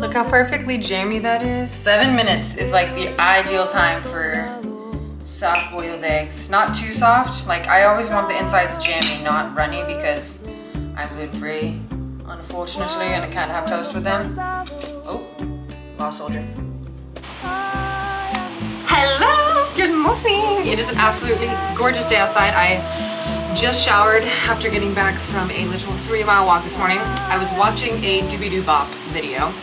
Look how perfectly jammy that is. 7 minutes is like the ideal time for soft boiled eggs. Not too soft. Like I always want the insides jammy, not runny, because I'm gluten-free, unfortunately, and I can't have toast with them. Oh, lost soldier. Hello, good morning. It is an absolutely gorgeous day outside. I just showered after getting back from a literal 3-mile walk this morning. I was watching a Doobie-Doo Bop video,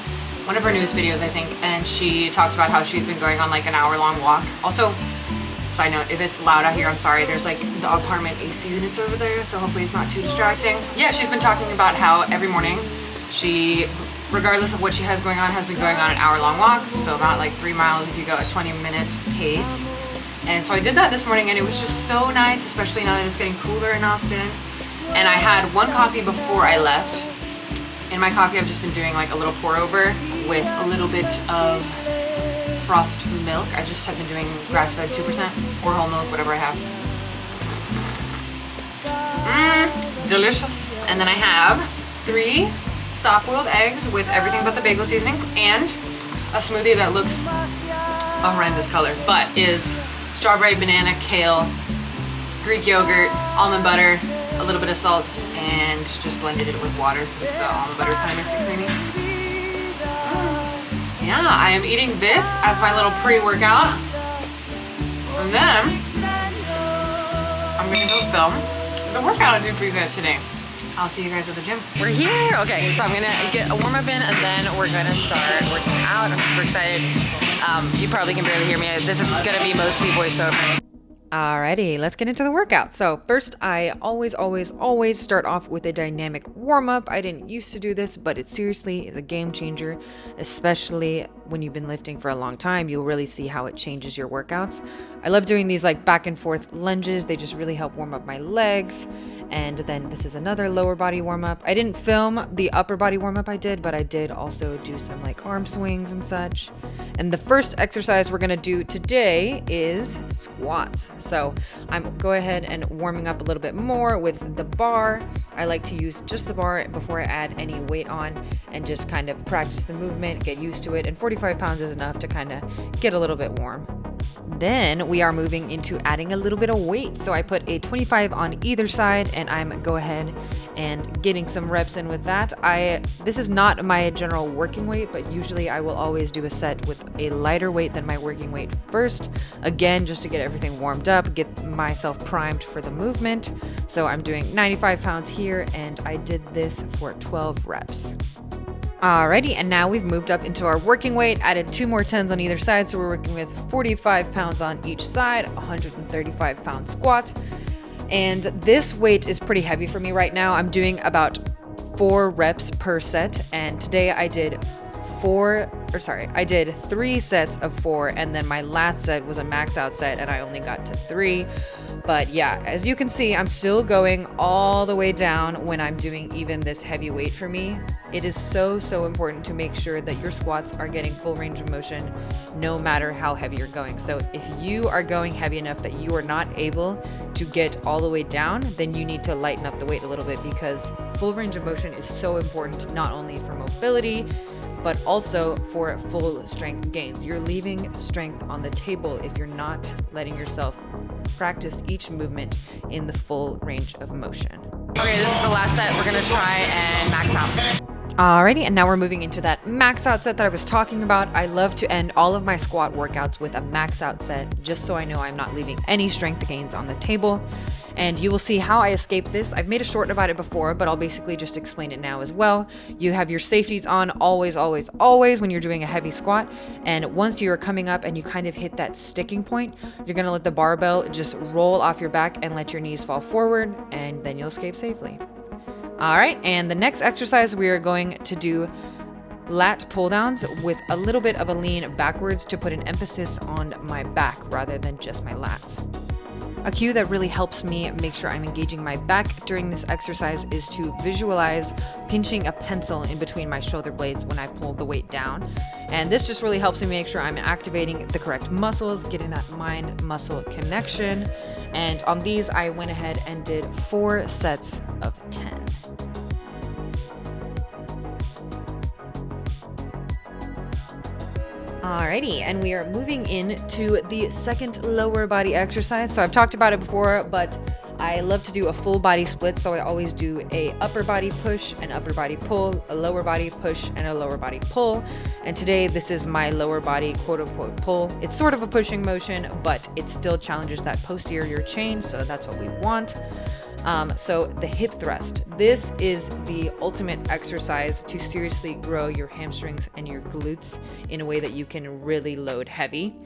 one of her newest videos I think, and she talked about how she's been going on like an hour-long walk. Also, side note, if it's loud out here, I'm sorry. There's like the apartment AC units over there, so hopefully it's not too distracting. Yeah, she's been talking about how every morning she, regardless of what she has going on, has been going on an hour-long walk, so about like 3 miles if you go at 20-minute pace. And so I did that this morning, and it was just so nice, especially now that it's getting cooler in Austin. And I had one coffee before I left. In my coffee, I've just been doing like a little pour over with a little bit of frothed milk. I just have been doing grass-fed 2% or whole milk, whatever I have. Delicious. And then I have 3 soft-boiled eggs with everything but the bagel seasoning, and a smoothie that looks a horrendous color, but is strawberry, banana, kale, Greek yogurt, almond butter, a little bit of salt, and just blended it with water since the almond butter kind of makes it creamy. Yeah, I am eating this as my little pre-workout, and then I'm gonna go film the workout I do for you guys today. I'll see you guys at the gym. We're here. Okay, so I'm gonna get a warm up in, and then we're gonna start working out. I'm super excited. You probably can barely hear me. This is gonna be mostly voiceover. Alrighty, let's get into the workout. So first, I always start off with a dynamic warm-up. I didn't used to do this, but it seriously is a game changer, especially when you've been lifting for a long time. You'll really see how it changes your workouts. I love doing these like back and forth lunges. They just really help warm up my legs. And then this is another lower body warm-up. I didn't film the upper body warm-up I did, but I did also do some like arm swings and such. And the first exercise we're gonna do today is squats. So I'm go ahead and warming up a little bit more with the bar. I like to use just the bar before I add any weight on, and just kind of practice the movement, get used to it. And 45 pounds is enough to kind of get a little bit warm. Then we are moving into adding a little bit of weight. So I put a 25 on either side, and I'm go ahead and getting some reps in with that. This is not my general working weight, but usually I will always do a set with a lighter weight than my working weight first. Again, just to get everything warmed up, get myself primed for the movement. So I'm doing 95 pounds here, and I did this for 12 reps. Alrighty, and now we've moved up into our working weight, added 2 more 10s on either side, so we're working with 45 pounds on each side, 135 pound squat. And this weight is pretty heavy for me right now. I'm doing about 4 reps per set, and today I did 3 sets of 4, and then my last set was a max out set, and I only got to 3. But yeah, as you can see, I'm still going all the way down when I'm doing even this heavy weight for me. It is so important to make sure that your squats are getting full range of motion no matter how heavy you're going. So if you are going heavy enough that you are not able to get all the way down, then you need to lighten up the weight a little bit, because full range of motion is so important, not only for mobility, but also for full strength gains. You're leaving strength on the table if you're not letting yourself practice each movement in the full range of motion. Okay, this is the last set. We're gonna try and max out. Alrighty, and now we're moving into that max out set that I was talking about. I love to end all of my squat workouts with a max out set, just so I know I'm not leaving any strength gains on the table. And you will see how I escape this. I've made a short about it before, but I'll basically just explain it now as well. You have your safeties on always when you're doing a heavy squat. And once you're coming up and you kind of hit that sticking point, you're gonna let the barbell just roll off your back and let your knees fall forward, and then you'll escape safely. All right, and the next exercise we are going to do lat pull downs with a little bit of a lean backwards to put an emphasis on my back rather than just my lats. A cue that really helps me make sure I'm engaging my back during this exercise is to visualize pinching a pencil in between my shoulder blades when I pull the weight down. And this just really helps me make sure I'm activating the correct muscles, getting that mind-muscle connection. And on these, I went ahead and did 4 sets of 10. Alrighty, and we are moving into the second lower body exercise. So I've talked about it before, but I love to do a full body split. So I always do a upper body push, an upper body pull, a lower body push, and a lower body pull. And today this is my lower body quote unquote pull. It's sort of a pushing motion, but it still challenges that posterior chain. So that's what we want. So the hip thrust, this is the ultimate exercise to seriously grow your hamstrings and your glutes in a way that you can really load heavy.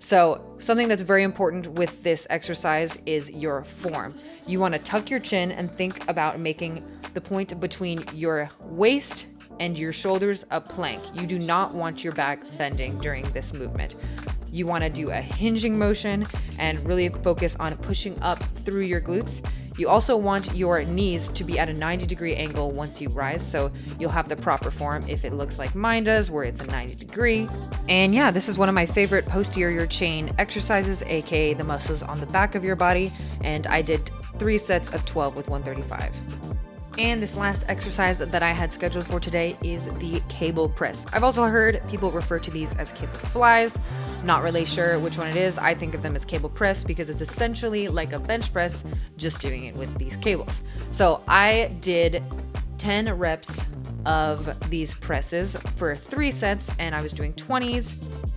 So something that's very important with this exercise is your form. You want to tuck your chin and think about making the point between your waist and your shoulders a plank. You do not want your back bending during this movement. You want to do a hinging motion and really focus on pushing up through your glutes. You also want your knees to be at a 90-degree angle once you rise, so you'll have the proper form if it looks like mine does, where it's a 90-degree. And yeah, this is one of my favorite posterior chain exercises, aka the muscles on the back of your body, and I did 3 sets of 12 with 135. And this last exercise that I had scheduled for today is the cable press. I've also heard people refer to these as cable flies. Not really sure which one it is. I think of them as cable press because it's essentially like a bench press, just doing it with these cables. So I did 10 reps of these presses for 3 sets, and I was doing 20s.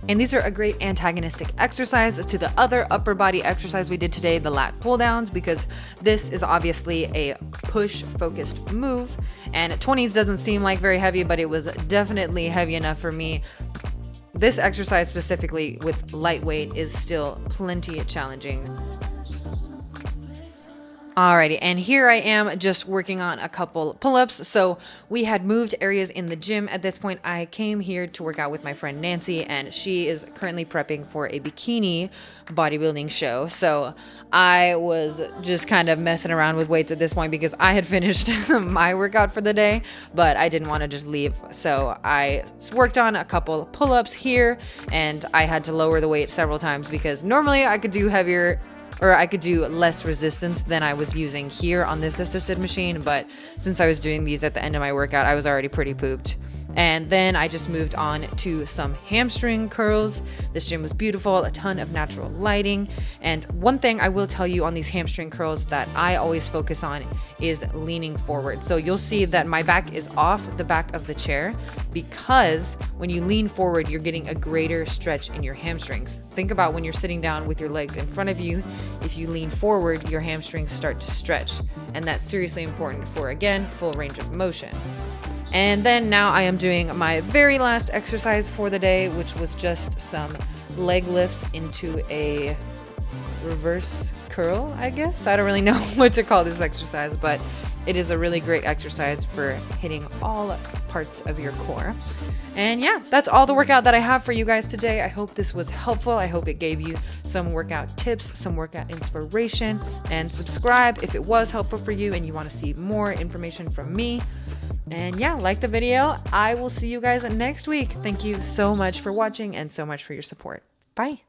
And these are a great antagonistic exercise to the other upper body exercise we did today, the lat pull downs, because this is obviously a push focused move. And 20s doesn't seem like very heavy, but it was definitely heavy enough for me. This exercise specifically with lightweight is still plenty challenging. Alrighty, and here I am just working on a couple pull-ups. So we had moved areas in the gym. At this point, I came here to work out with my friend Nancy, and she is currently prepping for a bikini bodybuilding show. So I was just kind of messing around with weights at this point because I had finished my workout for the day, but I didn't want to just leave. So I worked on a couple pull-ups here, and I had to lower the weight several times because normally I could do heavier, or I could do less resistance than I was using here on this assisted machine. But since I was doing these at the end of my workout, I was already pretty pooped. And then I just moved on to some hamstring curls. This gym was beautiful, a ton of natural lighting. And one thing I will tell you on these hamstring curls that I always focus on is leaning forward. So you'll see that my back is off the back of the chair because when you lean forward, you're getting a greater stretch in your hamstrings. Think about when you're sitting down with your legs in front of you. If you lean forward, your hamstrings start to stretch. And that's seriously important for, again, full range of motion. And then now I am doing my very last exercise for the day, which was just some leg lifts into a reverse curl, I guess. I don't really know what to call this exercise, but it is a really great exercise for hitting all parts of your core. And yeah, that's all the workout that I have for you guys today. I hope this was helpful. I hope it gave you some workout tips, some workout inspiration, and subscribe if it was helpful for you and you want to see more information from me. And yeah, like the video. I will see you guys next week. Thank you so much for watching and so much for your support. Bye.